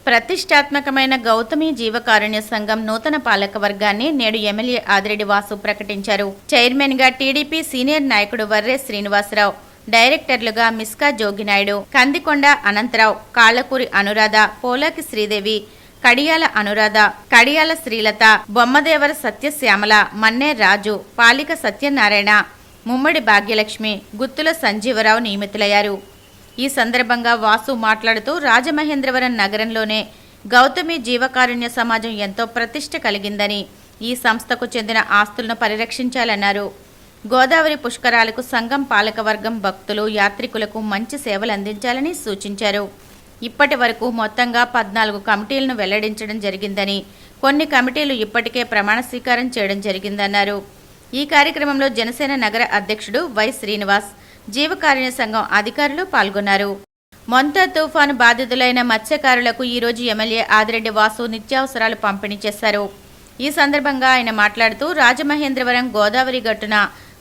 ప్రతిష్టాత్మకమైన గౌతమి జీవకారుణ్య సంఘం నూతన పాలక వర్గాన్ని నేడు ఎమ్మెల్యే ఆదిరెడ్డి వాసు ప్రకటించారు. చైర్మన్ గా టీడీపీ సీనియర్ నాయకుడు వర్రే శ్రీనివాసరావు, డైరెక్టర్లుగా మిస్కా జోగినాయుడు, కందికొండ అనంతరావు, కాళ్లకూరి అనురాధ, పోలాకి శ్రీదేవి, కడియాల అనురాధ, కడియాల శ్రీలత, బొమ్మదేవర సత్యశ్యామల, మన్నే రాజు, పాలిక సత్యనారాయణ, ముమ్మడి భాగ్యలక్ష్మి, గుత్తుల సంజీవరావు నియమితులయ్యారు. ఈ సందర్భంగా వాసు మాట్లాడుతూ రాజమహేంద్రవరం నగరంలోనే గౌతమి జీవకారుణ్య సమాజం ఎంతో ప్రతిష్ట కలిగిందని, ఈ సంస్థకు చెందిన ఆస్తులను పరిరక్షించాలన్నారు. గోదావరి పుష్కరాలకు సంఘం పాలకవర్గం భక్తులు, యాత్రికులకు మంచి సేవలు అందించాలని సూచించారు. ఇప్పటి వరకు మొత్తంగా 14 కమిటీలను వెల్లడించడం జరిగిందని, కొన్ని కమిటీలు ఇప్పటికే ప్రమాణ స్వీకారం చేయడం జరిగిందన్నారు. ఈ కార్యక్రమంలో జనసేన నగర అధ్యక్షుడు వై శ్రీనివాస్, జీవకారుణ్య సంఘం అధికారులు పాల్గొన్నారు. మొంతా తుఫాను బాధితులైన మత్స్యకారులకు ఈరోజు ఎమ్మెల్యే ఆదిరెడ్డి వాసు నిత్యావసరాలు పంపిణీ చేశారు. ఈ సందర్భంగా ఆయన మాట్లాడుతూ రాజమహేంద్రవరం గోదావరి గట్టున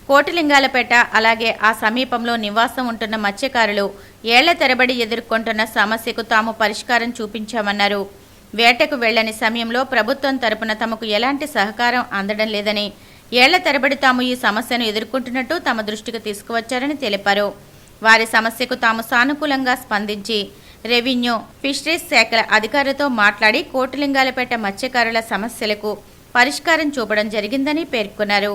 కోటిలింగాలపేట, అలాగే ఆ సమీపంలో నివాసం ఉంటున్న మత్స్యకారులు ఏళ్ల తరబడి ఎదుర్కొంటున్న సమస్యకు తాము పరిష్కారం చూపించామన్నారు. వేటకు వెళ్లని సమయంలో ప్రభుత్వం తరపున తమకు ఎలాంటి సహకారం అందడం లేదని, ఏళ్ల తరబడి తాము ఈ సమస్యను ఎదుర్కొంటున్నట్టు తమ దృష్టికి తీసుకువచ్చారని తెలిపారు. వారి సమస్యకు తాము సానుకూలంగా స్పందించి రెవెన్యూ, ఫిషరీస్ శాఖల అధికారులతో మాట్లాడి కోటిలింగాలపేట మత్స్యకారుల సమస్యలకు పరిష్కారం చూపడం జరిగిందని పేర్కొన్నారు.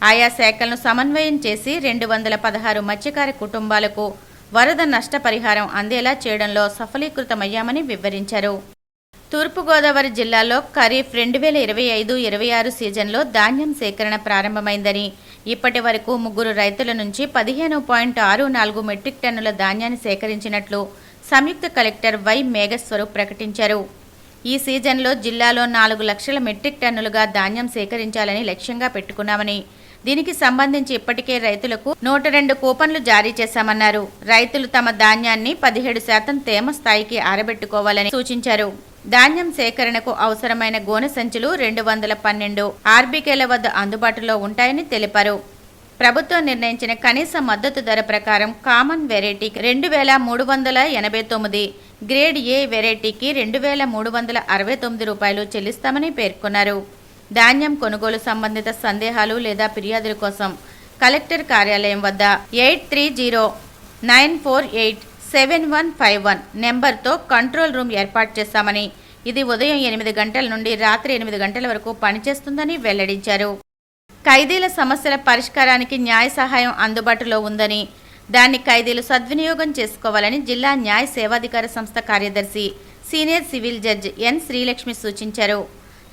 ఆయా శాఖలను సమన్వయం చేసి 216 మత్స్యకార కుటుంబాలకు వరద నష్టపరిహారం అందేలా చేయడంలో సఫలీకృతమయ్యామని వివరించారు. తూర్పుగోదావరి జిల్లాలో ఖరీఫ్ 2025-26 సీజన్లో ధాన్యం సేకరణ ప్రారంభమైందని, ఇప్పటి వరకు 3 రైతుల నుంచి 15.64 మెట్రిక్ టన్నుల ధాన్యాన్ని సేకరించినట్లు సంయుక్త కలెక్టర్ వై మేఘస్వరూప్ ప్రకటించారు. ఈ సీజన్లో జిల్లాలో 4 లక్షల మెట్రిక్ టన్నులుగా ధాన్యం సేకరించాలని లక్ష్యంగా పెట్టుకున్నామని, దీనికి సంబంధించి ఇప్పటికే రైతులకు 102 కూపన్లు జారీ చేశామన్నారు. రైతులు తమ ధాన్యాన్ని 17% తేమ స్థాయికి ఆరబెట్టుకోవాలని సూచించారు. ధాన్యం సేకరణకు అవసరమైన గోనె సంచులు 212 ఆర్బీకేల వద్ద అందుబాటులో ఉంటాయని తెలిపారు. ప్రభుత్వం నిర్ణయించిన కనీస మద్దతు ధర ప్రకారం కామన్ వెరైటీకి 2389, గ్రేడ్ ఏ వెరైటీకి 2369 రూపాయలు చెల్లిస్తామని పేర్కొన్నారు. ధాన్యం కొనుగోలు సంబంధిత సందేహాలు లేదా ఫిర్యాదుల కోసం కలెక్టర్ కార్యాలయం వద్ద 8309487151 నెంబర్తో కంట్రోల్ రూమ్ ఏర్పాటు చేశామని, ఇది ఉదయం 8 గంటల నుండి రాత్రి 8 గంటల వరకు పనిచేస్తుందని వెల్లడించారు. ఖైదీల సమస్యల పరిష్కారానికి న్యాయ సహాయం అందుబాటులో ఉందని, దాన్ని ఖైదీలు సద్వినియోగం చేసుకోవాలని జిల్లా న్యాయ సేవాధికార సంస్థ కార్యదర్శి senior civil judge N Srilakshmi సూచించారు.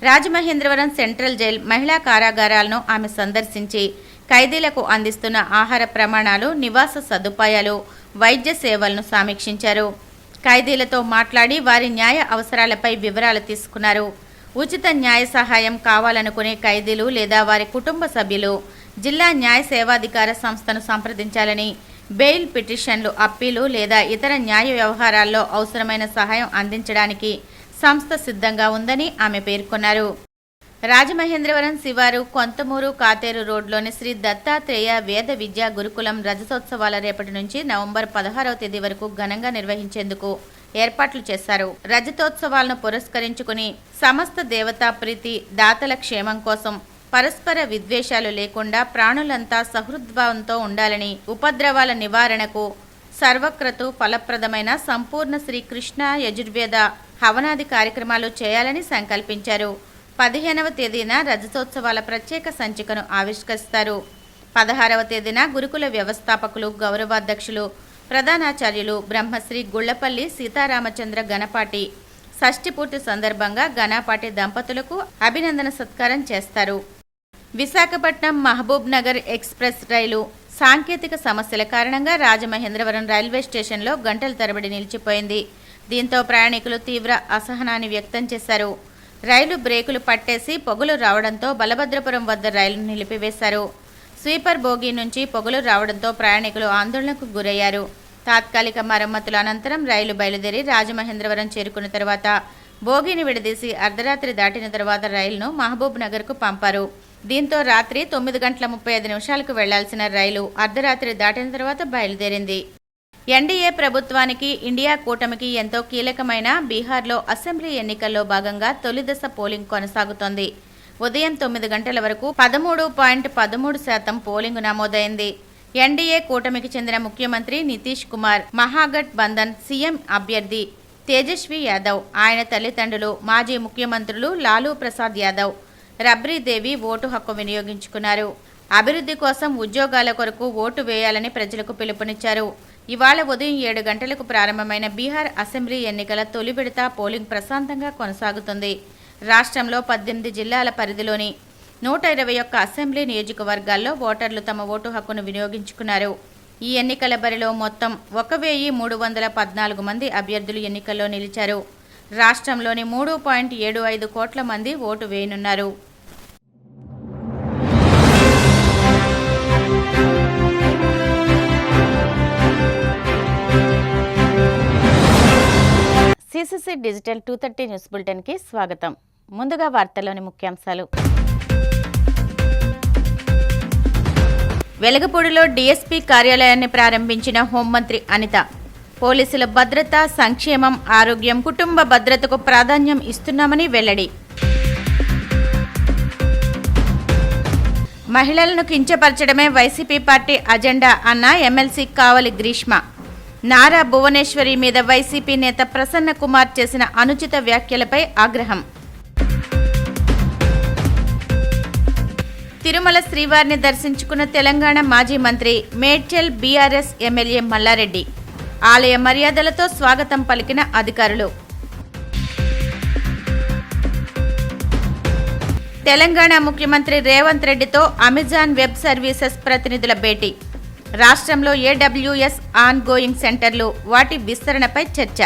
రాజమహేంద్రవరం సెంట్రల్ జైల్ మహిళా కారాగారాలను ఆమె సందర్శించి ఖైదీలకు అందిస్తున్న ఆహార ప్రమాణాలు, నివాస సదుపాయాలు, వైద్య సేవలను సమీక్షించారు. ఖైదీలతో మాట్లాడి వారి న్యాయ అవసరాలపై వివరాలు తీసుకున్నారు. ఉచిత న్యాయ సహాయం కావాలనుకునే ఖైదీలు లేదా వారి కుటుంబ సభ్యులు జిల్లా న్యాయ సేవాధికార సంస్థను సంప్రదించాలని, బెయిల్ పిటిషన్లు, అప్పీలు లేదా ఇతర న్యాయ వ్యవహారాల్లో అవసరమైన సహాయం అందించడానికి సంస్థ సిద్ధంగా ఉందని ఆమె పేర్కొన్నారు. రాజమహేంద్రవరం శివారు కొంతమూరు కాతేరు రోడ్లోని శ్రీ దత్తాత్రేయ వేద విద్యా గురుకులం రజతోత్సవాల రేపటి నుంచి నవంబర్ 16వ తేదీ వరకు ఘనంగా నిర్వహించేందుకు ఏర్పాట్లు చేశారు. రజతోత్సవాలను పురస్కరించుకుని సమస్త దేవతా ప్రీతి, దాతల క్షేమం కోసం పరస్పర విద్వేషాలు లేకుండా ప్రాణులంతా సహృద్భావంతో ఉండాలని, ఉపద్రవాల నివారణకు సర్వక్రతు ఫలప్రదమైన సంపూర్ణ శ్రీకృష్ణ యజుర్వేద హవనాది కార్యక్రమాలు చేయాలని సంకల్పించారు. 15వ తేదీన రజతోత్సవాల ప్రత్యేక సంచికను ఆవిష్కరిస్తారు. 16వ తేదీన గురుకుల వ్యవస్థాపకులు, గౌరవాధ్యక్షులు, ప్రధానాచార్యులు బ్రహ్మశ్రీ గుళ్లపల్లి సీతారామచంద్ర గణపాటి షష్ఠి పూర్తి సందర్భంగా గణపాటి దంపతులకు అభినందన సత్కారం చేస్తారు. విశాఖపట్నం మహబూబ్ నగర్ ఎక్స్ప్రెస్ రైలు సాంకేతిక సమస్యల కారణంగా రాజమహేంద్రవరం రైల్వే స్టేషన్లో గంటల తరబడి నిలిచిపోయింది. దీంతో ప్రయాణికులు తీవ్ర అసహనాన్ని వ్యక్తం చేశారు. రైలు బ్రేకులు పట్టేసి పొగలు రావడంతో బలభద్రపురం వద్ద రైలును నిలిపివేశారు. స్వీపర్ బోగీ నుంచి పొగలు రావడంతో ప్రయాణికులు ఆందోళనకు గురయ్యారు. తాత్కాలిక మరమ్మతుల అనంతరం రైలు బయలుదేరి రాజమహేంద్రవరం చేరుకున్న తర్వాత బోగీని విడదీసి అర్ధరాత్రి దాటిన తర్వాత రైలును మహబూబ్ నగర్కు పంపారు. దీంతో రాత్రి 9 గంటల 35 నిమిషాలకు వెళ్లాల్సిన రైలు అర్ధరాత్రి దాటిన తర్వాత బయలుదేరింది. ఎన్డీఏ ప్రభుత్వానికి ఇండియా కూటమికి ఎంతో కీలకమైన బీహార్లో అసెంబ్లీ ఎన్నికల్లో భాగంగా తొలిదశ పోలింగ్ కొనసాగుతోంది. ఉదయం 9 గంటల వరకు 13.13% పోలింగు నమోదైంది. ఎన్డీఏ కూటమికి చెందిన ముఖ్యమంత్రి నితీష్ కుమార్, మహాగఠ్ బంధన్ సీఎం అభ్యర్థి తేజస్వి యాదవ్, ఆయన తల్లిదండ్రులు మాజీ ముఖ్యమంత్రులు లాలూ ప్రసాద్ యాదవ్, రబ్రీదేవి ఓటు హక్కు వినియోగించుకున్నారు. అభివృద్ధి కోసం ఉద్యోగాల కొరకు ఓటు వేయాలని ప్రజలకు పిలుపునిచ్చారు. ఇవాళ ఉదయం 7 గంటలకు ప్రారంభమైన బీహార్ అసెంబ్లీ ఎన్నికల తొలి విడత పోలింగ్ ప్రశాంతంగా కొనసాగుతుంది. రాష్ట్రంలో 18 జిల్లాల పరిధిలోని 121 అసెంబ్లీ నియోజకవర్గాల్లో ఓటర్లు తమ ఓటు హక్కును వినియోగించుకున్నారు. ఈ ఎన్నికల బరిలో మొత్తం 1314 మంది అభ్యర్థులు ఎన్నికల్లో నిలిచారు. రాష్ట్రంలోని 3.75 కోట్ల మంది ఓటు వేయనున్నారు. సిసిసి డిజిటల్ 230 న్యూస్ బులెటిన్కి స్వాగతం. ముందుగా వార్తల్లోని ముఖ్యాంశాలు. వెలగపూడిలో డీఎస్పీ కార్యాలయాన్ని ప్రారంభించిన హోంమంత్రి అనిత. పోలీసుల భద్రత, సంక్షేమం, ఆరోగ్యం, కుటుంబ భద్రతకు ప్రాధాన్యం ఇస్తున్నామని వెల్లడి. మహిళలను కించపరచడమే వైసీపీ పార్టీ అజెండా అన్న ఎమ్మెల్సీ కావలి గ్రీష్మ. నారా భువనేశ్వరి మీద వైసీపీ నేత ప్రసన్న కుమార్ చేసిన అనుచిత వ్యాఖ్యలపై ఆగ్రహం. తిరుమల శ్రీవారిని దర్శించుకున్న తెలంగాణ మాజీ మంత్రి మేడ్చల్ బీఆర్ఎస్ ఎమ్మెల్యే మల్లారెడ్డి. ఆలయ మర్యాదలతో స్వాగతం పలికిన అధికారులు. తెలంగాణ ముఖ్యమంత్రి రేవంత్ రెడ్డితో అమెజాన్ వెబ్ సర్వీసెస్ ప్రతినిధుల భేటీ. రాష్ట్రంలో ఏడబ్ల్యూఎస్ ఆన్ గోయింగ్ సెంటర్లు, వాటి విస్తరణపై చర్చ.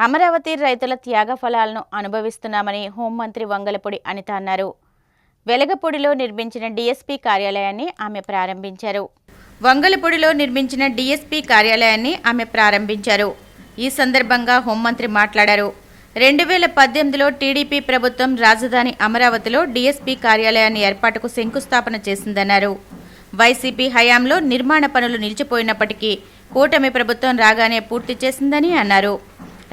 అమరావతి రైతుల త్యాగ ఫలాలను అనుభవిస్తున్నామని హోంమంత్రి వంగలపూడి అనిత అన్నారు. వెలగపూడిలో నిర్మించిన డీఎస్పీ కార్యాలయాన్ని ఆమె ప్రారంభించారు. వంగలపూడిలో నిర్మించిన డీఎస్పీ కార్యాలయాన్ని ఆమె ప్రారంభించారు. ఈ సందర్భంగా హోంమంత్రి మాట్లాడారు. 2018లో టీడీపీ ప్రభుత్వం రాజధాని అమరావతిలో డీఎస్పీ కార్యాలయాన్ని ఏర్పాటుకు శంకుస్థాపన చేసిందన్నారు. వైసీపీ హయాంలో నిర్మాణ పనులు నిలిచిపోయినప్పటికీ కూటమి ప్రభుత్వం రాగానే పూర్తి చేసిందని అన్నారు.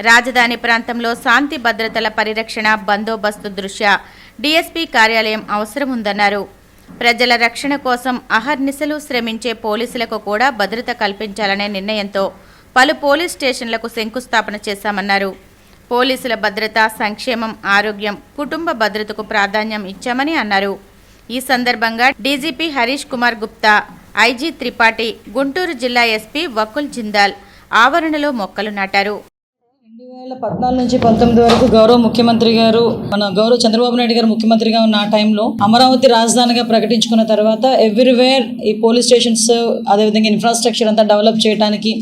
రాజధాని ప్రాంతంలో శాంతి భద్రతల పరిరక్షణ, బందోబస్తు దృష్ట్యా డీఎస్పీ కార్యాలయం అవసరం ఉందన్నారు. ప్రజల రక్షణ కోసం అహర్నిశలు శ్రమించే పోలీసులకు కూడా భద్రత కల్పించాలనే నిర్ణయంతో పలు పోలీస్ స్టేషన్లకు శంకుస్థాపన చేశామన్నారు. పోలీసుల భద్రత, సంక్షేమం, ఆరోగ్యం, కుటుంబ భద్రతకు ప్రాధాన్యం ఇచ్చామని అన్నారు. ఈ సందర్భంగా డీజీపీ హరీష్ కుమార్ గుప్తా, ఐజీ త్రిపాఠి, గుంటూరు జిల్లా ఎస్పీ వకుల్ జిందాల్ ఆవరణలో మొక్కలు నాటారు. 2014 నుంచి 19 వరకు గౌరవ ముఖ్యమంత్రి గారు, మన గౌరవ చంద్రబాబు నాయుడు గారు ముఖ్యమంత్రిగా ఉన్న ఆ టైంలో అమరావతి రాజధానిగా ప్రకటించుకున్న తర్వాత ఎవ్రీవేర్ ఈ పోలీస్ స్టేషన్స్, అదేవిధంగా ఇన్ఫ్రాస్ట్రక్చర్ అంతా డెవలప్ చేయడానికి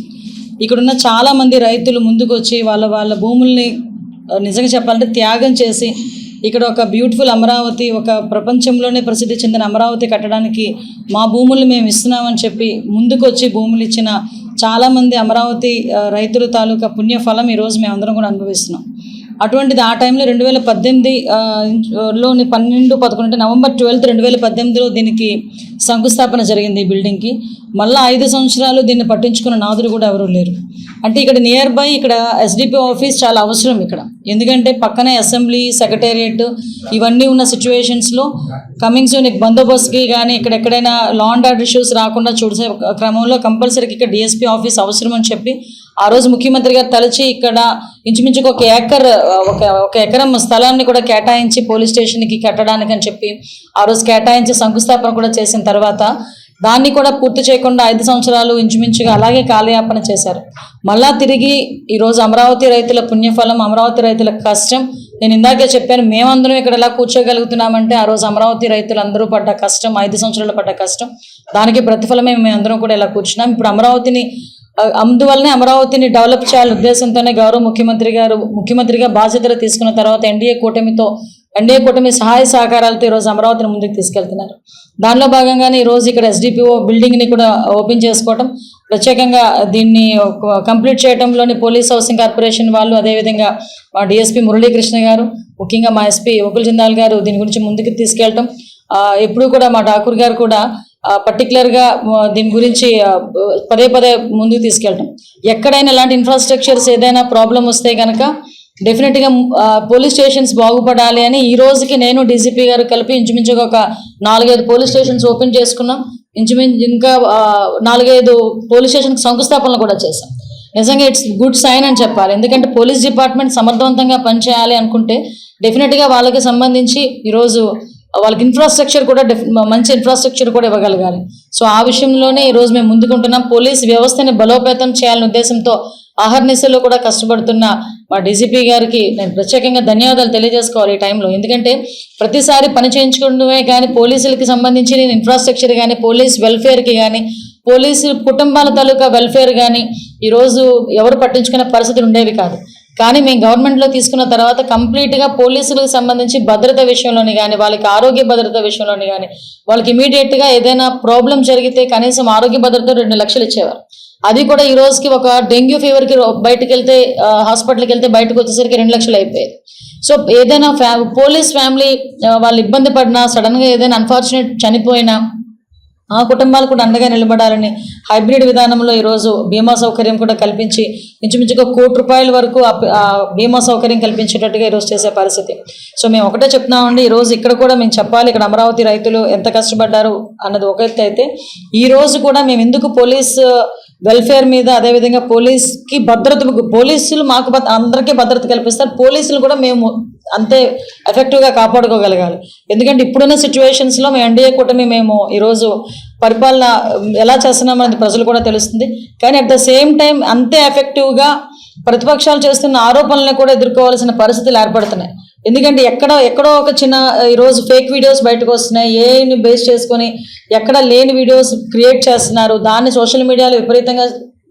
ఇక్కడున్న చాలామంది రైతులు ముందుకు వచ్చి వాళ్ళ భూముల్ని నిజంగా చెప్పాలంటే త్యాగం చేసి ఇక్కడ ఒక బ్యూటిఫుల్ అమరావతి, ఒక ప్రపంచంలోనే ప్రసిద్ధి చెందిన అమరావతి కట్టడానికి మా భూములు మేము ఇస్తున్నామని చెప్పి ముందుకు వచ్చి భూములు ఇచ్చిన చాలామంది అమరావతి రైతుల తాలూకా పుణ్యఫలం ఈరోజు మేమందరం కూడా అనుభవిస్తున్నాం. అటువంటిది ఆ టైంలో 2018లోని 12-11 అంటే నవంబర్ 12, 2018లో దీనికి శంకుస్థాపన జరిగింది ఈ బిల్డింగ్కి. మళ్ళీ 5 సంవత్సరాలు దీన్ని పట్టించుకున్న నాదులు కూడా ఎవరూ లేరు. అంటే ఇక్కడ నియర్ బై ఇక్కడ ఎస్డిపి ఆఫీస్ చాలా అవసరం ఇక్కడ, ఎందుకంటే పక్కనే అసెంబ్లీ, సెక్రటేరియట్ ఇవన్నీ ఉన్న సిచ్యువేషన్స్లో కమింగ్ సూన్ బందోబస్తుకి కానీ ఎక్కడెక్కడైనా లా అండ్ ఆర్డర్ ఇష్యూస్ రాకుండా చూసే క్రమంలో కంపల్సరీకి ఇక్కడ డిఎస్పీ ఆఫీస్ అవసరం అని చెప్పి ఆ రోజు ముఖ్యమంత్రి గారు తలచి ఇక్కడ ఇంచుమించుకు ఒక ఎకరం స్థలాన్ని కూడా కేటాయించి పోలీస్ స్టేషన్కి కట్టడానికి అని చెప్పి ఆ రోజు కేటాయించి శంకుస్థాపన కూడా చేసిన తర్వాత దాన్ని కూడా పూర్తి చేయకుండా 5 సంవత్సరాలు ఇంచుమించుగా అలాగే కాలయాపన చేశారు. మళ్ళా తిరిగి ఈరోజు అమరావతి రైతుల పుణ్యఫలం, అమరావతి రైతుల కష్టం, నేను ఇందాకే చెప్పాను, మేమందరం ఇక్కడ ఎలా కూర్చోగలుగుతున్నామంటే ఆ రోజు అమరావతి రైతులు అందరూ పడ్డ కష్టం, 5 సంవత్సరాలు పడ్డ కష్టం, దానికి ప్రతిఫలమే మేమందరం కూడా ఇలా కూర్చున్నాం. ఇప్పుడు అందువల్లనే అమరావతిని డెవలప్ చేయాలనే ఉద్దేశంతోనే గౌరవ ముఖ్యమంత్రిగా బాధ్యతలు తీసుకున్న తర్వాత ఎన్డీఏ కూటమి సహాయ సహకారాలతో ఈరోజు అమరావతిని ముందుకు తీసుకెళ్తున్నారు. దానిలో భాగంగానే ఈరోజు ఇక్కడ ఎస్డిపిఓ బిల్డింగ్ని కూడా ఓపెన్ చేసుకోవటం, ప్రత్యేకంగా దీన్ని కంప్లీట్ చేయడంలోని పోలీస్ హౌసింగ్ కార్పొరేషన్ వాళ్ళు, అదేవిధంగా మా డిఎస్పీ మురళీకృష్ణ గారు, ముఖ్యంగా మా ఎస్పీ వకుల్ జిందాల్ గారు దీని గురించి ముందుకు తీసుకెళ్ళటం, ఎప్పుడు కూడా మా ఠాకూర్ గారు కూడా పర్టికులర్గా దీని గురించి పదే పదే ముందుకు తీసుకెళ్ళటం. ఎక్కడైనా ఇలాంటి ఇన్ఫ్రాస్ట్రక్చర్స్ ఏదైనా ప్రాబ్లం వస్తే కనుక డెఫినెట్గా పోలీస్ స్టేషన్స్ బాగుపడాలి అని ఈ రోజుకి నేను డీజీపీ గారు కలిపి ఇంచుమించుగా ఒక 4-5 పోలీస్ స్టేషన్స్ ఓపెన్ చేసుకున్నాం. ఇంచుమించు ఇంకా 4-5 పోలీస్ స్టేషన్కి శంకుస్థాపనలు కూడా చేశాం. నిజంగా ఇట్స్ గుడ్ సైన్ అని చెప్పాలి. ఎందుకంటే పోలీస్ డిపార్ట్మెంట్ సమర్థవంతంగా పనిచేయాలి అనుకుంటే డెఫినెట్గా వాళ్ళకి సంబంధించి ఈరోజు వాళ్ళకి ఇన్ఫ్రాస్ట్రక్చర్ కూడా మంచి ఇన్ఫ్రాస్ట్రక్చర్ కూడా ఇవ్వగలగాలి. సో ఆ విషయంలోనే ఈరోజు మేము ముందుకుంటున్నాం. పోలీస్ వ్యవస్థని బలోపేతం చేయాలనే ఉద్దేశంతో ఆహర్నిశలో కూడా కష్టపడుతున్న మా డీజీపీ గారికి నేను ప్రత్యేకంగా ధన్యవాదాలు తెలియజేసుకోవాలి ఈ టైంలో. ఎందుకంటే ప్రతిసారి పని చేయించుకోవడమే కానీ పోలీసులకి సంబంధించి ఇన్ఫ్రాస్ట్రక్చర్ కానీ పోలీస్ వెల్ఫేర్కి కానీ పోలీసు కుటుంబాల తాలూకా వెల్ఫేర్ కానీ ఈరోజు ఎవరు పట్టించుకునే పరిస్థితులు ఉండేవి కాదు. కానీ మేము గవర్నమెంట్లో తీసుకున్న తర్వాత కంప్లీట్గా పోలీసులకు సంబంధించి భద్రత విషయంలోని కానీ వాళ్ళకి ఆరోగ్య భద్రత విషయంలోని కానీ వాళ్ళకి ఇమీడియట్గా ఏదైనా ప్రాబ్లం జరిగితే కనీసం ఆరోగ్య భద్రత 2 లక్షలు ఇచ్చేవారు. అది కూడా ఈ రోజుకి ఒక డెంగ్యూ ఫీవర్కి బయటకు వెళ్తే హాస్పిటల్కి వెళ్తే బయటకు వచ్చేసరికి 2 లక్షలు అయిపోయేది. సో ఏదైనా పోలీస్ ఫ్యామిలీ వాళ్ళు ఇబ్బంది పడినా సడన్గా ఏదైనా అన్ఫార్చునేట్ చనిపోయినా ఆ కుటుంబాలు కూడా అండగా నిలబడాలని హైబ్రిడ్ విధానంలో ఈరోజు బీమా సౌకర్యం కూడా కల్పించి ఇంచుమించుగా ₹1,00,00,000 వరకు ఆ బీమా సౌకర్యం కల్పించేటట్టుగా ఈరోజు చేసే పరిస్థితి. సో మేము ఒకటే చెప్తున్నామండి, ఈరోజు ఇక్కడ కూడా మేము చెప్పాలి, ఇక్కడ అమరావతి రైతులు ఎంత కష్టపడ్డారు అన్నది ఒక ఎత్తు అయితే ఈ రోజు కూడా మేము ఎందుకు పోలీస్ వెల్ఫేర్ మీద అదేవిధంగా పోలీస్కి భద్రత, పోలీసులు మాకు అందరికీ భద్రత కల్పిస్తారు, పోలీసులు కూడా మేము అంతే ఎఫెక్టివ్గా కాపాడుకోగలగాలి. ఎందుకంటే ఇప్పుడున్న సిచ్యువేషన్స్లో మేము ఎన్డీఏ కూటమి మేము ఈరోజు పరిపాలన ఎలా చేస్తున్నామనేది ప్రజలు కూడా తెలుస్తుంది. కానీ అట్ ద సేమ్ టైం అంతే ఎఫెక్టివ్గా ప్రతిపక్షాలు చేస్తున్న ఆరోపణలను కూడా ఎదుర్కోవాల్సిన పరిస్థితులు ఏర్పడుతున్నాయి. ఎందుకంటే ఎక్కడో ఒక చిన్న ఈరోజు ఫేక్ వీడియోస్ బయటకు వస్తున్నాయి, ఏఐని బేస్ చేసుకొని ఎక్కడ లేని వీడియోస్ క్రియేట్ చేస్తున్నారు, దాన్ని సోషల్ మీడియాలో విపరీతంగా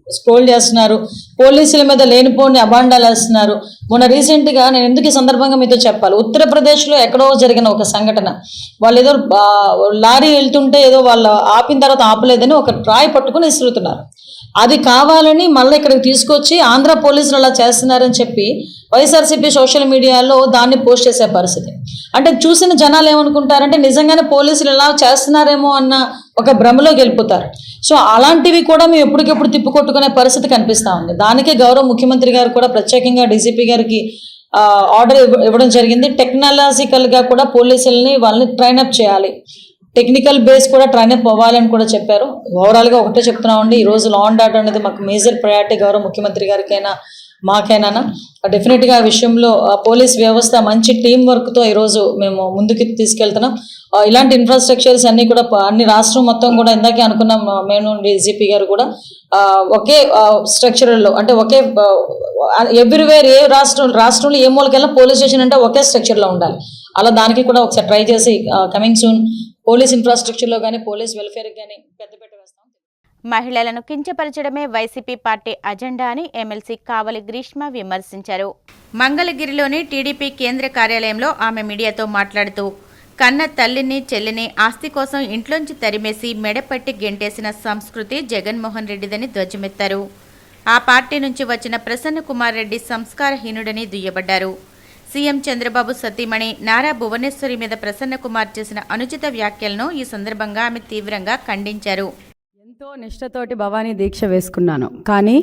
స్క్రోల్ చేస్తున్నారు, పోలీసుల మీద లేనిపోని అబాండాలు వేస్తున్నారు. మొన్న రీసెంట్గా నేను ఎందుకు ఈ సందర్భంగా మీతో చెప్పాలి, ఉత్తరప్రదేశ్లో ఎక్కడో జరిగిన ఒక సంఘటన, వాళ్ళు ఏదో లారీ వెళ్తుంటే ఏదో వాళ్ళు ఆపిన తర్వాత ఆపలేదని ఒక రాయి పట్టుకుని విసురుతున్నారు. అది కావాలని మళ్ళీ ఇక్కడికి తీసుకొచ్చి ఆంధ్ర పోలీసులు అలా చేస్తున్నారని చెప్పి వైఎస్ఆర్సీపీ సోషల్ మీడియాలో దాన్ని పోస్ట్ చేసే పరిస్థితి. అంటే చూసిన జనాలు ఏమనుకుంటారంటే నిజంగానే పోలీసులు ఇలా చేస్తున్నారేమో అన్న ఒక భ్రమలోకి వెళ్ళిపోతారు. సో అలాంటివి కూడా మేము ఎప్పటికెప్పుడు తిప్పుకొట్టుకునే పరిస్థితి కనిపిస్తూ ఉంది. దానికే గౌరవ ముఖ్యమంత్రి గారు కూడా ప్రత్యేకంగా డీజీపీ గారికి ఆర్డర్ ఇవ్వడం జరిగింది. టెక్నాలజికల్గా కూడా పోలీసుల్ని వాళ్ళని ట్రైనప్ చేయాలి, టెక్నికల్ బేస్ కూడా ట్రైనప్ అవ్వాలని కూడా చెప్పారు. ఓవరాల్గా ఒకటే చెప్తున్నామండి, ఈరోజు లా అండ్ ఆర్డర్ అనేది మాకు మేజర్ ప్రయారిటీ. గౌరవ ముఖ్యమంత్రి గారికైనా మాకైనా డెఫినెట్గా ఆ విషయంలో పోలీస్ వ్యవస్థ మంచి టీం వర్క్తో ఈరోజు మేము ముందుకు తీసుకెళ్తున్నాం. ఇలాంటి ఇన్ఫ్రాస్ట్రక్చర్స్ అన్నీ కూడా అన్ని రాష్ట్రం మొత్తం కూడా ఇందాకే అనుకున్నాం, మేము డీజీపీ గారు కూడా ఒకే స్ట్రక్చర్లో అంటే ఒకే ఎవ్రీవేర్ ఏ రాష్ట్రంలో ఏ మూలకెళ్ళినా పోలీస్ స్టేషన్ అంటే ఒకే స్ట్రక్చర్లో ఉండాలి. అలా దానికి కూడా ఒకసారి ట్రై చేసి కమింగ్ సూన్ పోలీస్ ఇన్ఫ్రాస్ట్రక్చర్లో కానీ పోలీస్ వెల్ఫేర్కి కానీ పెద్దపీట వేస్తాం. మహిళలను కించపరచడమే వైసీపీ పార్టీ అజెండా అని ఎమ్మెల్సీ కావలి గ్రీష్మ విమర్శించారు. మంగళగిరిలోని టీడీపీ కేంద్ర కార్యాలయంలో ఆమె మీడియాతో మాట్లాడుతూ కన్న తల్లిని చెల్లిని ఆస్తి కోసం ఇంట్లోంచి తరిమేసి మెడపట్టి గెంటేసిన సంస్కృతి జగన్మోహన్ రెడ్డిదని ధ్వజమెత్తారు. ఆ పార్టీ నుంచి వచ్చిన ప్రసన్న కుమార్ రెడ్డి సంస్కారహీనుడని దుయ్యబడ్డారు. సీఎం చంద్రబాబు సతీమణి నారా భువనేశ్వరి మీద ప్రసన్న కుమార్ చేసిన అనుచిత వ్యాఖ్యలను ఈ సందర్భంగా ఆమె తీవ్రంగా ఖండించారు. ఎంతో నిష్ఠతోటి భవానీ దీక్ష వేసుకున్నాను, కానీ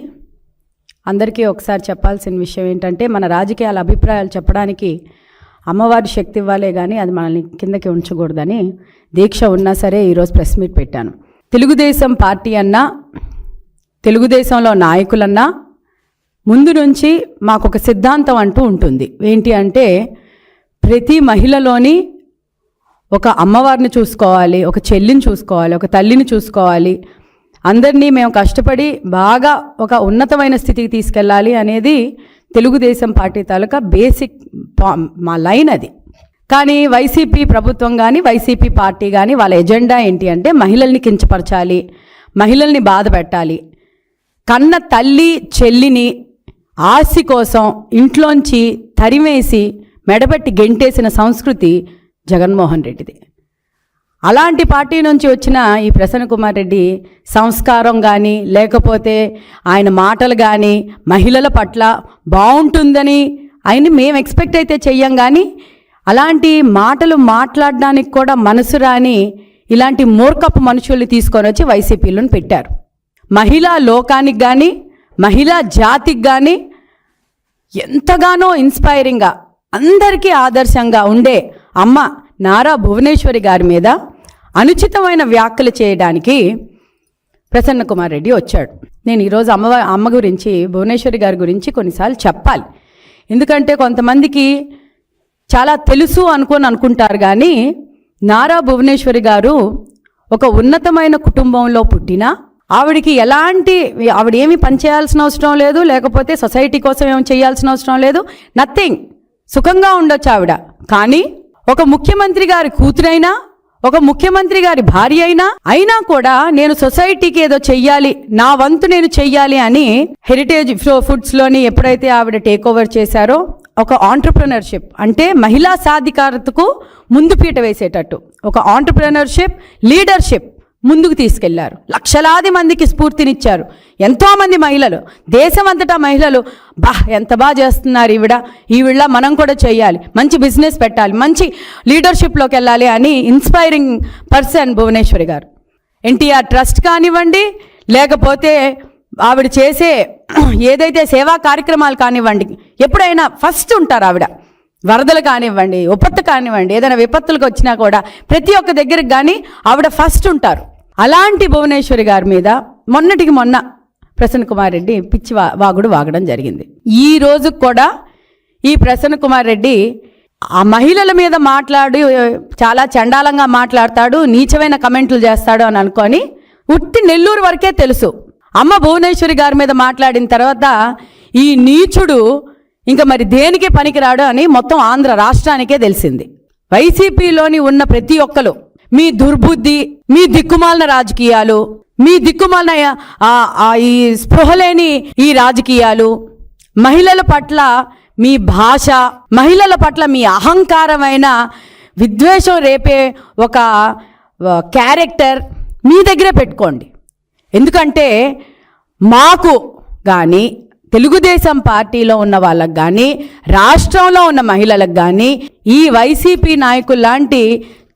అందరికీ ఒకసారి చెప్పాల్సిన విషయం ఏంటంటే మన రాజకీయాల అభిప్రాయాలు చెప్పడానికి అమ్మవారి శక్తి ఇవ్వాలే కానీ అది మనల్ని కిందకి ఉంచకూడదని దీక్ష ఉన్నా సరే ఈరోజు ప్రెస్ మీట్ పెట్టాను. తెలుగుదేశం పార్టీ అన్నా తెలుగుదేశంలో నాయకులన్నా ముందు నుంచి మాకు ఒక సిద్ధాంతం అంటూ ఉంటుంది. ఏంటి అంటే ప్రతి మహిళలోని ఒక అమ్మవారిని చూసుకోవాలి, ఒక చెల్లిని చూసుకోవాలి, ఒక తల్లిని చూసుకోవాలి, అందరినీ మేము కష్టపడి బాగా ఒక ఉన్నతమైన స్థితికి తీసుకెళ్ళాలి అనేది తెలుగుదేశం పార్టీ తాలూకా బేసిక్ మా లైన్ అది. కానీ వైసీపీ ప్రభుత్వం కానీ వైసీపీ పార్టీ కానీ వాళ్ళ ఎజెండా ఏంటి అంటే మహిళల్ని కించపరచాలి, మహిళల్ని బాధ పెట్టాలి. కన్న తల్లి చెల్లిని ఆస్తి కోసం ఇంట్లోంచి తరిమేసి మెడబెట్టి గెంటేసిన సంస్కృతి జగన్మోహన్ రెడ్డిది. అలాంటి పార్టీ నుంచి వచ్చిన ఈ ప్రసన్న కుమార్ రెడ్డి సంస్కారం కానీ లేకపోతే ఆయన మాటలు కానీ మహిళల పట్ల బాగుంటుందని ఆయన మేము ఎక్స్పెక్ట్ అయితే చెయ్యం. కానీ అలాంటి మాటలు మాట్లాడడానికి కూడా మనసు రాని ఇలాంటి మూర్ఖపు మనుషుల్ని తీసుకొని వచ్చి వైసీపీలను పెట్టారు. మహిళా లోకానికి కానీ మహిళా జాతికి కానీ ఎంతగానో ఇన్స్పైరింగ్గా అందరికీ ఆదర్శంగా ఉండే అమ్మ నారా భువనేశ్వరి గారి మీద అనుచితమైన వ్యాఖ్యలు చేయడానికి ప్రసన్న కుమార్ రెడ్డి వచ్చాడు. నేను ఈరోజు అమ్మ గురించి భువనేశ్వరి గారి గురించి కొన్నిసార్లు చెప్పాలి. ఎందుకంటే కొంతమందికి చాలా తెలుసు అనుకుంటారు, కానీ నారా భువనేశ్వరి గారు ఒక ఉన్నతమైన కుటుంబంలో పుట్టిన ఆవిడికి ఆవిడ ఏమి పని చేయాల్సిన అవసరం లేదు, లేకపోతే సొసైటీ కోసం ఏమి చేయాల్సిన అవసరం లేదు, నథింగ్, సుఖంగా ఉండొచ్చు ఆవిడ. కానీ ఒక ముఖ్యమంత్రి గారి కూతురైనా ఒక ముఖ్యమంత్రి గారి భార్య అయినా కూడా నేను సొసైటీకి ఏదో చెయ్యాలి, నా వంతు నేను చెయ్యాలి అని హెరిటేజ్ ఫుడ్స్లోని ఎప్పుడైతే ఆవిడ టేక్ ఓవర్ చేశారో ఒక ఆంటర్ప్రినర్షిప్ అంటే మహిళా సాధికారతకు ముందు పీట వేసేటట్టు ఒక ఆంటర్ప్రినర్షిప్ లీడర్షిప్ ముందుకు తీసుకెళ్లారు. లక్షలాది మందికి స్ఫూర్తినిచ్చారు. ఎంతోమంది మహిళలు, దేశమంతటా మహిళలు ఎంత బాగా చేస్తున్నారు ఈవిడ మనం కూడా చేయాలి, మంచి బిజినెస్ పెట్టాలి, మంచి లీడర్షిప్లోకి వెళ్ళాలి అని ఇన్స్పైరింగ్ పర్సన్ భువనేశ్వరి గారు. ఎన్టీఆర్ ట్రస్ట్ కానివ్వండి, లేకపోతే ఆవిడ చేసే ఏదైతే సేవా కార్యక్రమాలు కానివ్వండి, ఎప్పుడైనా ఫస్ట్ ఉంటారు ఆవిడ. వరదలు కానివ్వండి, ఉపత్తు కానివ్వండి, ఏదైనా విపత్తులకు వచ్చినా కూడా ప్రతి ఒక్క దగ్గరికి కానీ ఆవిడ ఫస్ట్ ఉంటారు. అలాంటి భువనేశ్వరి గారి మీద మొన్నటికి మొన్న ప్రసన్న కుమార్ రెడ్డి పిచ్చి వాగుడు వాగడం జరిగింది. ఈ రోజు కూడా ఈ ప్రసన్న కుమార్ రెడ్డి ఆ మహిళల మీద మాట్లాడి చాలా చండాలంగా మాట్లాడతాడు, నీచమైన కమెంట్లు చేస్తాడు అని అనుకొని ఉట్టి నెల్లూరు వరకే తెలుసు. అమ్మ భువనేశ్వరి గారి మీద మాట్లాడిన తర్వాత ఈ నీచుడు ఇంకా మరి దేనికి పనికిరాడు అని మొత్తం ఆంధ్ర రాష్ట్రానికే తెలిసింది. వైసీపీలోని ఉన్న ప్రతి ఒక్కరు మీ దుర్బుద్ధి, మీ దిక్కుమాలిన రాజకీయాలు, మీ దిక్కుమాలిన ఈ స్పృహలేని ఈ రాజకీయాలు, మహిళల పట్ల మీ భాష, మహిళల పట్ల మీ అహంకారమైన విద్వేషం రేపే ఒక క్యారెక్టర్ మీ దగ్గరే పెట్టుకోండి. ఎందుకంటే మాకు కానీ తెలుగుదేశం పార్టీలో ఉన్న వాళ్ళకు కానీ రాష్ట్రంలో ఉన్న మహిళలకు కానీ ఈ వైసీపీ నాయకులు లాంటి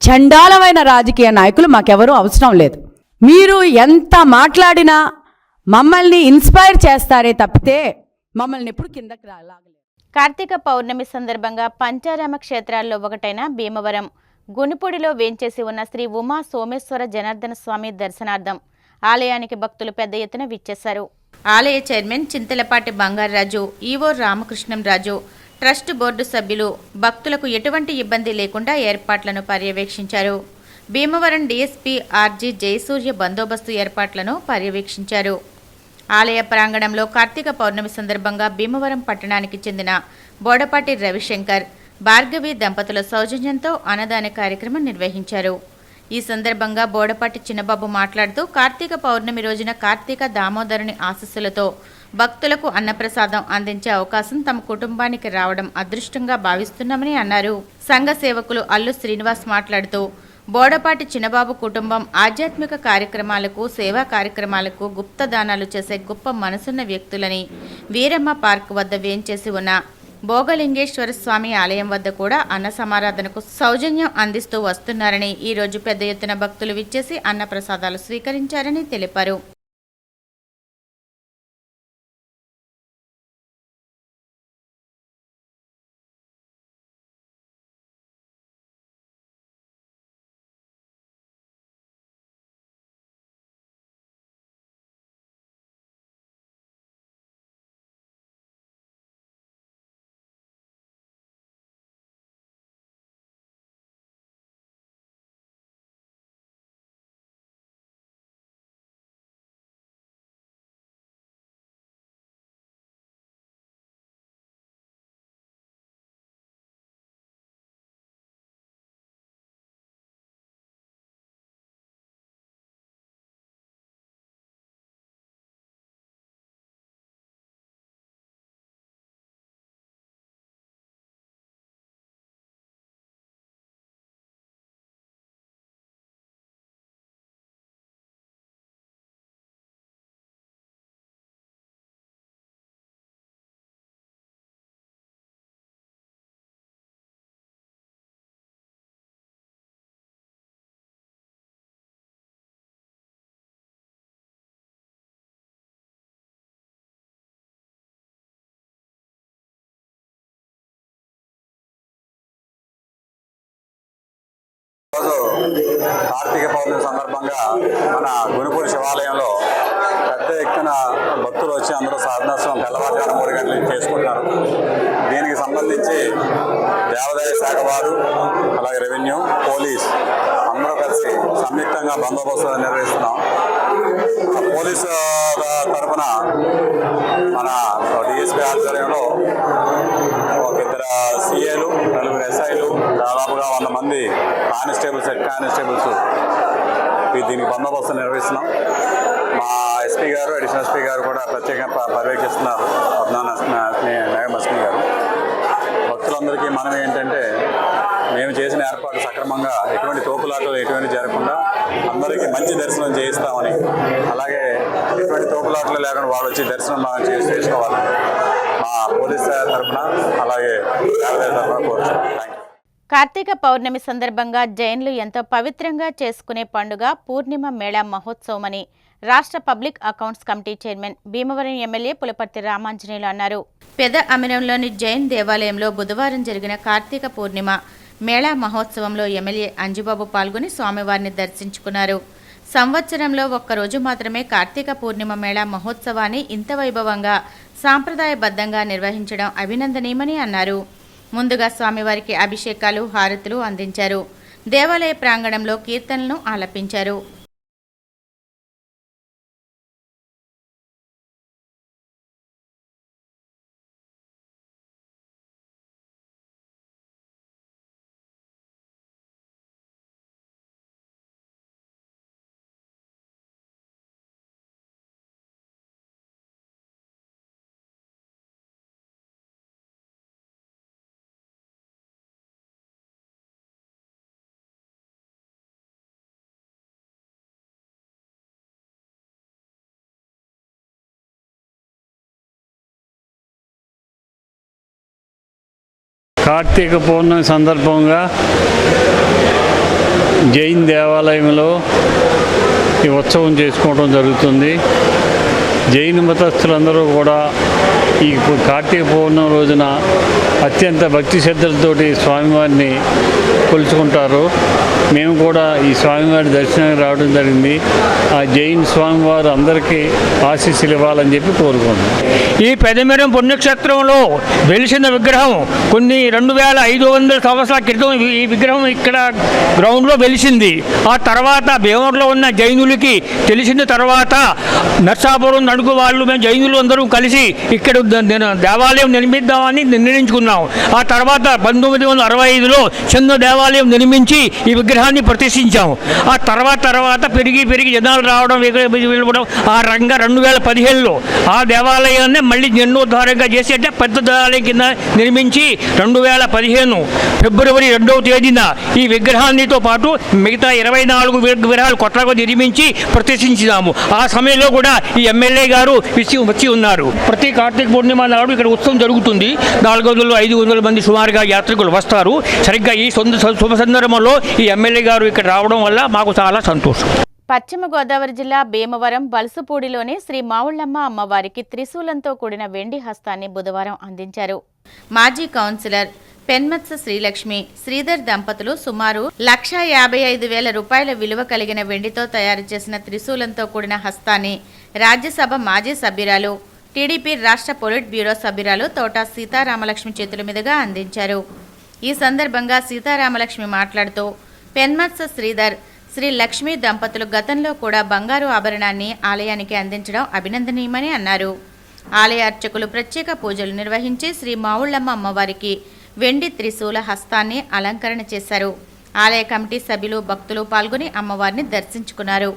చండాలమైన రాజకీయ నాయకులు మాకెవరూ అవసరం లేదు. మీరు ఎంత మాట్లాడినా మమ్మల్ని ఇన్స్పైర్ చేస్తారే తప్పితే మమ్మల్ని ఎప్పుడు కిందకి లాగలేదు. కార్తీక పౌర్ణమి సందర్భంగా పంచారామ క్షేత్రాల్లో ఒకటైన భీమవరం గునిపూడిలో వేంచేసి ఉన్న శ్రీ ఉమా సోమేశ్వర జనార్దన స్వామి దర్శనార్థం ఆలయానికి భక్తులు పెద్ద ఎత్తున విచ్చేశారు. ఆలయ చైర్మన్ చింతలపాటి బంగారరాజు, ఈవో రామకృష్ణం రాజు, ట్రస్ట్ బోర్డు సభ్యులు భక్తులకు ఎటువంటి ఇబ్బంది లేకుండా ఏర్పాట్లను పర్యవేక్షించారు. భీమవరం డీఎస్పీ ఆర్జీ జయసూర్య బందోబస్తు ఏర్పాట్లను పర్యవేక్షించారు. ఆలయ ప్రాంగణంలో కార్తీక పౌర్ణమి సందర్భంగా భీమవరం పట్టణానికి చెందిన బోడపాటి రవిశంకర్, భార్గవి దంపతుల సౌజన్యంతో అన్నదాన కార్యక్రమం నిర్వహించారు. ఈ సందర్భంగా బోడపాటి చిన్నబాబు మాట్లాడుతూ కార్తీక పౌర్ణమి రోజున కార్తీక దామోదరుని ఆశీస్సులతో భక్తులకు అన్నప్రసాదం అందించే అవకాశం తమ కుటుంబానికి రావడం అదృష్టంగా భావిస్తున్నామని అన్నారు. సంఘ సేవకులు అల్లు శ్రీనివాస్ మాట్లాడుతూ బోడపాటి చిన్నబాబు కుటుంబం ఆధ్యాత్మిక కార్యక్రమాలకు, సేవా కార్యక్రమాలకు గుప్తదానాలు చేసే గొప్ప మనసున్న వ్యక్తులని, వీరమ్మ పార్క్ వద్ద వేంచేసి ఉన్న భోగలింగేశ్వర స్వామి ఆలయం వద్ద కూడా అన్న సమారాధనకు సౌజన్యం అందిస్తూ వస్తున్నారని, ఈ రోజు పెద్ద ఎత్తున భక్తులు విచ్చేసి అన్న ప్రసాదాలు స్వీకరించారని తెలిపారు. ఈరోజు కార్తీక పౌర్ణమి సందర్భంగా మన గునుపూడి శివాలయంలో పెద్ద ఎత్తున భక్తులు వచ్చి అందరూ సాధనాశ్రమం తెల్లవారుజామున 3 గంటలకు చేసుకుంటున్నారు. దీనికి సంబంధించి దేవాదాయ శాఖ వారు, అలాగే రెవెన్యూ, పోలీస్ అందరూ కలిసి సంయుక్తంగా బందోబస్తు నిర్వహిస్తున్నాం. పోలీసు తరఫున మన డిఎస్పీ ఆధ్వర్యంలో ఒక 2 సిఏలు, 4 ఎస్ఐలు, దాదాపుగా 100 మంది కానిస్టేబుల్స్, హెడ్ కానిస్టేబుల్స్ దీనికి బందోబస్తు నిర్వహిస్తున్నాం. మా ఎస్పీ గారు, అడిషనల్ ఎస్పీ గారు కూడా ప్రత్యేకంగా పర్యవేక్షిస్తున్నారు. నాయబ్ ఎస్పీ గారు. భక్తులందరికీ మనం ఏంటంటే మేము చేసిన ఏర్పాటు సక్రమంగా ఎటువంటి తోపులాటలు ఎటువంటి జరగకుండా అందరికీ మంచి దర్శనం చేయిస్తామని, అలాగే ఎటువంటి తోపులాటలు లేకుండా వాళ్ళు వచ్చి దర్శనం చేసుకోవాలని మా పోలీస్ తరఫున అలాగే దేవాదాయ తరఫున కోరుతున్నాం. Thank you. కార్తీక పౌర్ణమి సందర్భంగా జైన్లు ఎంతో పవిత్రంగా చేసుకునే పండుగ పూర్ణిమ మేళా మహోత్సవమని రాష్ట్ర public accounts committee chairman Bhimavaram MLA Pulaparthi Ramanjaneyulu అన్నారు. పెద అమిరంలోని జైన్ దేవాలయంలో బుధవారం జరిగిన కార్తీక పూర్ణిమ మేళా మహోత్సవంలో ఎమ్మెల్యే అంజుబాబు పాల్గొని స్వామివారిని దర్శించుకున్నారు. సంవత్సరంలో ఒక్కరోజు మాత్రమే కార్తీక పూర్ణిమ మేళా మహోత్సవాన్ని ఇంత వైభవంగా సాంప్రదాయబద్ధంగా నిర్వహించడం అభినందనీయమని అన్నారు. ముందుగా స్వామివారికి అభిషేకాలు, హారతులు అందించారు. దేవాలయ ప్రాంగణంలో కీర్తనలను ఆలపించారు. కార్తీక పౌర్ణమి సందర్భంగా జైన్ దేవాలయంలో ఈ ఉత్సవం చేసుకోవడం జరుగుతుంది. జైన మతస్థులందరూ కూడా ఈ కార్తీక పౌర్ణమి రోజున అత్యంత భక్తి శ్రద్ధలతోటి స్వామివారిని కొలుచుకుంటారు. మేము కూడా ఈ స్వామివారి దర్శనానికి రావడం జరిగింది. ఆ జైన్ స్వామివారు అందరికీ ఆశీస్సులు ఇవ్వాలని చెప్పి కోరుకుంటున్నాం. ఈ పెదమిరం పుణ్యక్షేత్రంలో వెలిసిన విగ్రహం కొన్ని 2500 సంవత్సరాల క్రితం ఈ విగ్రహం ఇక్కడ గ్రౌండ్లో వెలిసింది. ఆ తర్వాత భీమవరంలో ఉన్న జైనులకి తెలిసిన తర్వాత నర్సాపురం నడుగు వాళ్ళు మేము జైనులు అందరూ కలిసి ఇక్కడ దేవాలయం నిర్మిద్దామని నిర్ణయించుకున్నాం. ఆ తర్వాత 1965లో చిన్న దేవాలయం నిర్మించి ఈ విగ్రహాన్ని ప్రతిష్ఠించాము. ఆ తర్వాత పెరిగి జనాలు రావడం వెళ్ళడం ఆ రంగా 2015లో ఆ దేవాలయాన్ని మళ్ళీ జీర్ణోద్ధారంగా చేసి అంటే పెద్ద దేవాలయం కింద నిర్మించి 2015 ఫిబ్రవరి 2వ తేదీన ఈ విగ్రహాన్నితో పాటు మిగతా 24 విగ్రహాలు కొత్తగా నిర్మించి ప్రతిష్ఠించాము. ఆ సమయంలో కూడా ఈ ఎమ్మెల్యే గారు వచ్చి ఉన్నారు. ప్రతి కార్తీక పూర్ణిమ నాడు ఇక్కడ ఉత్సవం జరుగుతుంది. 400-500 మంది సుమారుగా యాత్రికులు వస్తారు. సరిగ్గా ఈ శుభ సందర్భంలో ఈ ఎమ్మెల్యే గారు ఇక్కడ రావడం వల్ల మాకు చాలా సంతోషం. పశ్చిమ గోదావరి జిల్లా భీమవరం బల్సుపూడిలోని శ్రీ మావుళ్ళమ్మ అమ్మవారికి త్రిశూలంతో కూడిన వెండి హస్తాన్ని బుధవారం అందించారు. మాజీ కౌన్సిలర్ పెన్మత్స శ్రీలక్ష్మి, శ్రీధర్ దంపతులు సుమారు 1,55,000 రూపాయల విలువ కలిగిన వెండితో తయారు చేసిన త్రిశూలంతో కూడిన హస్తాన్ని రాజ్యసభ మాజీ సభ్యురాలు, టీడీపీ రాష్ట్ర పొలిట్ బ్యూరో సభ్యురాలు తోట సీతారామలక్ష్మి చేతుల మీదుగా అందించారు. ఈ సందర్భంగా సీతారామలక్ష్మి మాట్లాడుతూ పెన్మత్స శ్రీధర్, శ్రీ లక్ష్మీ దంపతులు గతంలో కూడా బంగారు ఆభరణాన్ని ఆలయానికి అందించడం అభినందనీయమని అన్నారు. ఆలయ అర్చకులు ప్రత్యేక పూజలు నిర్వహించి శ్రీ మావుళ్ళమ్మ అమ్మవారికి వెండి త్రిశూల హస్తాన్ని అలంకరణ చేశారు. ఆలయ కమిటీ సభ్యులు, భక్తులు పాల్గొని అమ్మవారిని దర్శించుకున్నారు.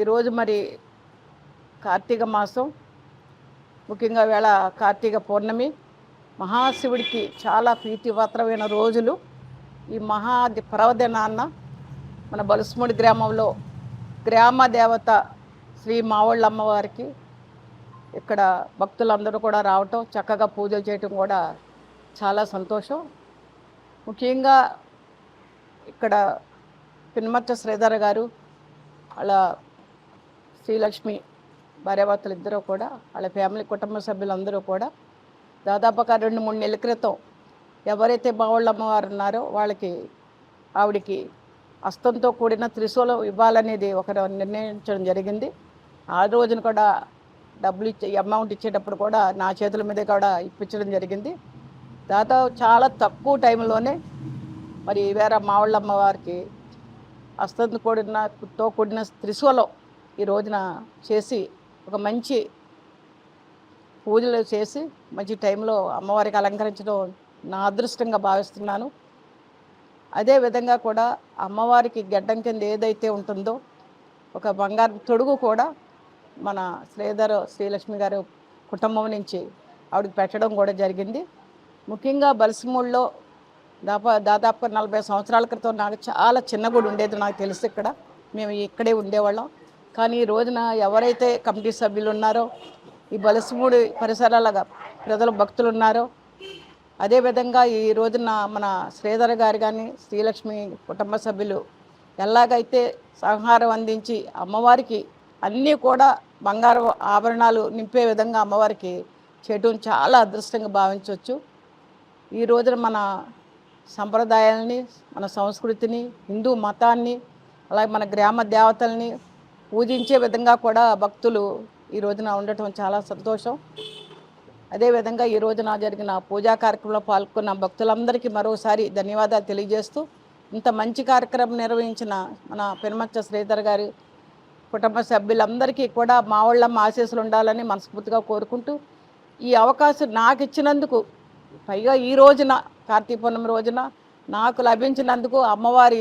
ఈరోజు మరి కార్తీక మాసం, ముఖ్యంగా వేళ కార్తీక పౌర్ణమి, మహాశివుడికి చాలా ప్రీతిపాత్రమైన రోజులు. ఈ పర్వదినాన్న మన బలుసుముడి గ్రామంలో గ్రామ దేవత శ్రీ మావళ్ళ అమ్మవారికి ఇక్కడ భక్తులందరూ కూడా రావటం, చక్కగా పూజలు చేయటం కూడా చాలా సంతోషం. ముఖ్యంగా ఇక్కడ పిన్మచ్చ శ్రీధర్ గారు వాళ్ళ శ్రీలక్ష్మి భార్యాభర్తలు ఇద్దరూ కూడా, వాళ్ళ ఫ్యామిలీ కుటుంబ సభ్యులందరూ కూడా దాదాపుగా 2-3 నెలల క్రితం ఎవరైతే మావళ్ళ అమ్మవారు ఉన్నారో వాళ్ళకి ఆవిడికి హస్తంతో కూడిన త్రిశూలం ఇవ్వాలనేది ఒక నిర్ణయించడం జరిగింది. ఆ రోజున కూడా డబ్బులు అమౌంట్ ఇచ్చేటప్పుడు కూడా నా చేతుల మీదే కూడా ఇప్పించడం జరిగింది. దాదాపు చాలా తక్కువ టైంలోనే మరి వేరే మావళ్ళ అమ్మవారికి హస్తంతో కూడిన త్రిశూలం ఈ రోజున చేసి ఒక మంచి పూజలు చేసి మంచి టైంలో అమ్మవారికి అలంకరించడం నా అదృష్టంగా భావిస్తున్నాను. అదేవిధంగా కూడా అమ్మవారికి గడ్డం కింద ఏదైతే ఉంటుందో ఒక బంగారు తొడుగు కూడా మన శ్రీలక్ష్మి గారు కుటుంబం నుంచి ఆవిడకి పెట్టడం కూడా జరిగింది. ముఖ్యంగా బలసిమూడిలో దాదాపుగా 40 సంవత్సరాల క్రితం నాకు చాలా చిన్న గుడి ఉండేది, నాకు తెలుసు. మేము ఇక్కడే ఉండేవాళ్ళం. కానీ ఈ రోజున ఎవరైతే కమిటీ సభ్యులు ఉన్నారో, ఈ బలసిమూడి పరిసరాల ప్రజల భక్తులు ఉన్నారో, అదేవిధంగా ఈ రోజున మన శ్రీధర్ గారు కానీ శ్రీలక్ష్మి కుటుంబ సభ్యులు ఎలాగైతే సంహారం అందించి అమ్మవారికి అన్నీ కూడా బంగారు ఆభరణాలు నింపే విధంగా అమ్మవారికి చేయటం చాలా అదృష్టంగా భావించవచ్చు. ఈ రోజున మన సంప్రదాయాలని, మన సంస్కృతిని, హిందూ మతాన్ని, అలాగే మన గ్రామ దేవతల్ని పూజించే విధంగా కూడా భక్తులు ఈ రోజున ఉండటం చాలా సంతోషం. అదేవిధంగా ఈ రోజున జరిగిన పూజా కార్యక్రమంలో పాల్గొన్న భక్తులందరికీ మరోసారి ధన్యవాదాలు తెలియజేస్తూ, ఇంత మంచి కార్యక్రమం నిర్వహించిన మన పినమచ్చ శ్రీధర్ గారి కుటుంబ సభ్యులందరికీ కూడా మావళ్ళమ్మ ఆశీస్సులు ఉండాలని మనస్ఫూర్తిగా కోరుకుంటూ, ఈ అవకాశం నాకు ఇచ్చినందుకు, పైగా ఈ రోజున కార్తీక పౌర్ణమి రోజున నాకు లభించినందుకు అమ్మవారి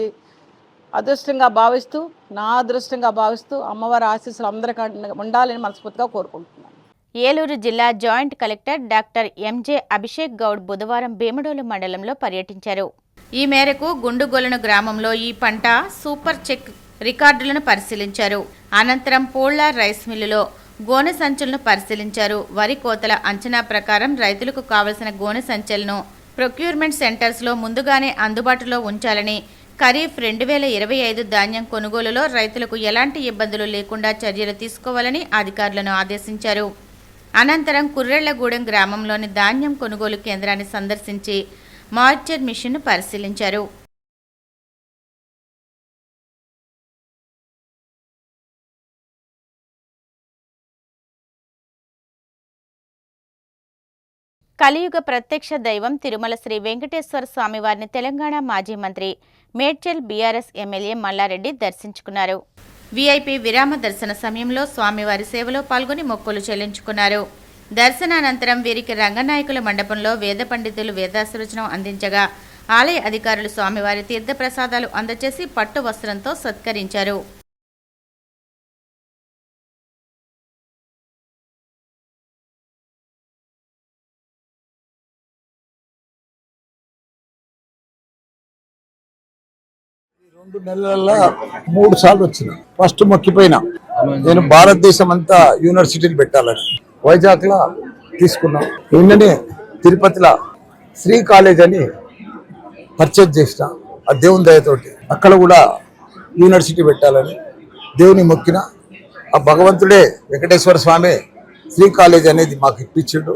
అదృష్టంగా భావిస్తూ, నా అదృష్టంగా భావిస్తూ అమ్మవారి ఆశీస్సులు అందరికీ ఉండాలని మనస్ఫూర్తిగా కోరుకుంటున్నాను. ఏలూరు జిల్లా joint collector doctor MJ Abhishek Goud బుధవారం భీమడోలు మండలంలో పర్యటించారు. ఈ మేరకు గుండుగొలను గ్రామంలో ఈ పంట సూపర్ చెక్ రికార్డులను పరిశీలించారు. అనంతరం పోళ్లార్ రైస్ మిల్లులో గోనె సంచులను పరిశీలించారు. వరి కోతల అంచనా ప్రకారం రైతులకు కావలసిన గోనె సంచులను ప్రొక్యూర్మెంట్ సెంటర్స్లో ముందుగానే అందుబాటులో ఉంచాలని, ఖరీఫ్ 2025 ధాన్యం కొనుగోలులో రైతులకు ఎలాంటి ఇబ్బందులు లేకుండా చర్యలు తీసుకోవాలని అధికారులను ఆదేశించారు. అనంతరం కుర్రెళ్లగూడెం గ్రామంలోని ధాన్యం కొనుగోలు కేంద్రాన్ని సందర్శించి మాయిశ్చర్ మిషన్ను పరిశీలించారు. కలియుగ ప్రత్యక్ష దైవం తిరుమల శ్రీ వెంకటేశ్వర స్వామివారిని తెలంగాణ మాజీ మంత్రి మేడ్చల్ బీఆర్ఎస్ ఎమ్మెల్యే మల్లారెడ్డి దర్శించుకున్నారు. వీఐపీ విరామ దర్శన సమయంలో స్వామివారి సేవలో పాల్గొని మొక్కులు చెల్లించుకున్నారు. దర్శనానంతరం వీరికి రంగనాయకుల మండపంలో వేద పండితులు వేదాశీర్వచనం అందించగా ఆలయ అధికారులు స్వామివారి తీర్థప్రసాదాలు అందజేసి పట్టు వస్త్రంతో సత్కరించారు. రెండు నెలల్లో 3 సార్లు వచ్చిన. ఫస్ట్ మొక్కిపోయినా నేను భారతదేశం అంతా యూనివర్సిటీలు పెట్టాలని వైజాగ్ లా తీసుకున్నాం. నిన్ననే తిరుపతిలో శ్రీ కాలేజ్ అని పర్చేజ్ చేసిన ఆ దేవుని దయతోటి. అక్కడ కూడా యూనివర్సిటీ పెట్టాలని దేవుని మొక్కిన. ఆ భగవంతుడే వెంకటేశ్వర స్వామి శ్రీ కాలేజ్ అనేది మాకు ఇప్పించాడు.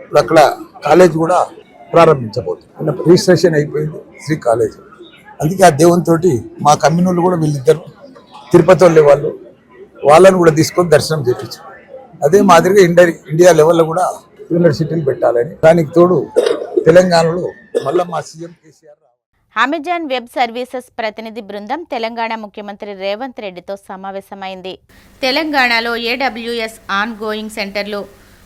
ఇప్పుడు అక్కడ కాలేజ్ కూడా ప్రారంభించబోతుంది. రిజిస్ట్రేషన్ అయిపోయింది శ్రీ కాలేజ్. అందుకే ఆ దేవునితో మా కమ్యూనిటీలు కూడా వీళ్ళిద్దరు తిరుపతి వాళ్ళని కూడా తీసుకొని దర్శనం చేయించారు. అదే మాదిరిగా ఇండియా లెవెల్లో కూడా యూనివర్సిటీలు పెట్టాలని. దానికి తోడు తెలంగాణలో మళ్ళీ మా CM KCR. Amazon web services ప్రతినిధి బృందం తెలంగాణ ముఖ్యమంత్రి రేవంత్ రెడ్డితో సమావేశమైంది. తెలంగాణలో AWS ఆన్ గోయింగ్ సెంటర్లు,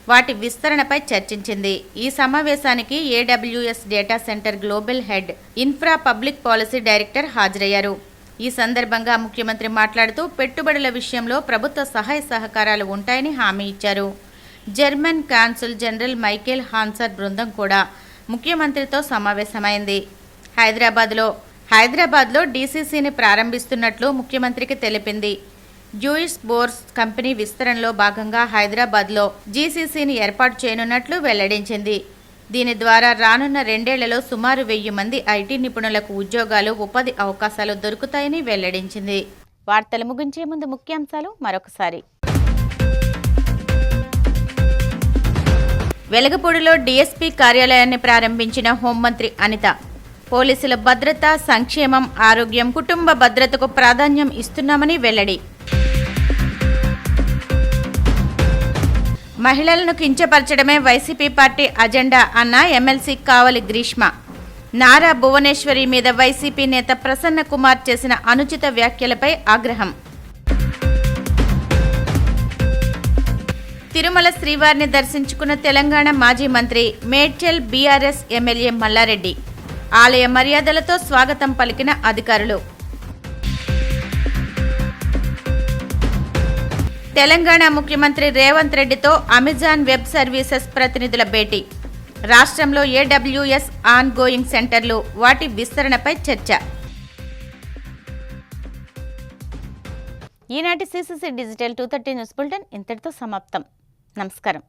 వాటి విస్తరణపై చర్చించింది. ఈ సమావేశానికి AWS data centre global head, infra public policy director హాజరయ్యారు. ఈ సందర్భంగా ముఖ్యమంత్రి మాట్లాడుతూ పెట్టుబడుల విషయంలో ప్రభుత్వ సహాయ సహకారాలు ఉంటాయని హామీ ఇచ్చారు. జర్మన్ కాన్సుల్ జనరల్ మైకేల్ హాన్సర్ బృందం కూడా ముఖ్యమంత్రితో సమావేశమైంది. హైదరాబాద్లో డీసీసీని ప్రారంభిస్తున్నట్లు ముఖ్యమంత్రికి తెలిపింది. జూయిస్ బోర్స్ కంపెనీ విస్తరణలో భాగంగా హైదరాబాద్లో జీసీసీని ఏర్పాటు చేయనున్నట్లు వెల్లడించింది. దీని ద్వారా రానున్న 2 ఏళ్లలో సుమారు 1000 మంది ఐటీ నిపుణులకు ఉద్యోగాలు, ఉపాధి అవకాశాలు దొరుకుతాయని వెల్లడించింది. వార్తలు ముగించే ముందు ముఖ్యాంశాలు మరొకసారి. వెలగపూడిలో డీఎస్పీ కార్యాలయాన్ని ప్రారంభించిన హోంమంత్రి అనిత. పోలీసుల భద్రత, సంక్షేమం, ఆరోగ్యం, కుటుంబ భద్రతకు ప్రాధాన్యం ఇస్తున్నామని వెల్లడి. మహిళలను కించపరచడమే వైసీపీ పార్టీ అజెండా అన్న ఎమ్మెల్సీ కావలి గ్రీష్మ. నారా భువనేశ్వరి మీద వైసీపీ నేత ప్రసన్న కుమార్ చేసిన అనుచిత వ్యాఖ్యలపై ఆగ్రహం. తిరుమల శ్రీవారిని దర్శించుకున్న తెలంగాణ మాజీ మంత్రి మేడ్చల్ బీఆర్ఎస్ ఎమ్మెల్యే మల్లారెడ్డి. ఆలయ మర్యాదలతో స్వాగతం పలికిన అధికారులు. తెలంగాణ ముఖ్యమంత్రి రేవంత్ రెడ్డితో అమెజాన్ వెబ్ సర్వీసెస్ ప్రతినిధుల భేటీ. రాష్ట్రంలో ఏడబ్ల్యూఎస్ ఆన్ గోయింగ్ సెంటర్లు, వాటి విస్తరణపై చర్చ. ఈనాటి సిసిసి డిజిటల్ 230 న్యూస్ బులెటిన్ ఇంతటితో సమాప్తం. నమస్కారం.